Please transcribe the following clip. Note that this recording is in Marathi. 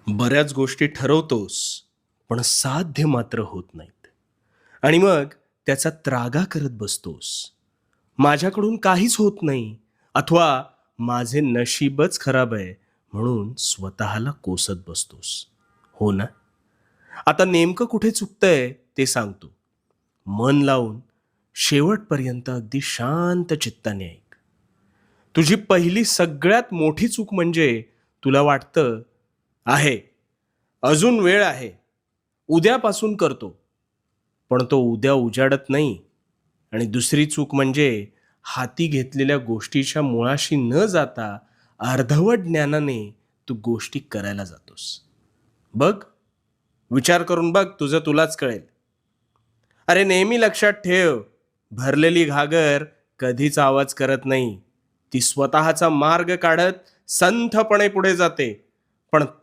बऱ्याच गोष्टी ठरवतोस, पण साध्य मात्र होत नाहीत. आणि मग त्याचा त्रागा करत बसतोस. माझ्याकडून काहीच होत नाही अथवा माझे नशीबच खराब आहे म्हणून स्वतःला कोसत बसतोस. हो ना? आता नेमकं कुठे चुकतंय ते सांगतो. मन लावून शेवटपर्यंत अगदी शांत चित्ताने ऐक. तुझी पहिली सगळ्यात मोठी चूक म्हणजे तुला वाटतं आहे, अजून वेळ आहे, उद्यापासून करतो. पण तो उद्या उजाडत नाही. आणि दुसरी चूक म्हणजे हाती घेतलेल्या गोष्टीच्या मुळाशी न जाता अर्धवट ज्ञानाने तू गोष्टी करायला जातोस. बघ, विचार करून बघ, तुझं तुलाच कळेल. अरे नेहमी लक्षात ठेव, भरलेली घागर कधीच आवाज करत नाही. ती स्वतःचा मार्ग काढत संथपणे पुढे जाते. पण ती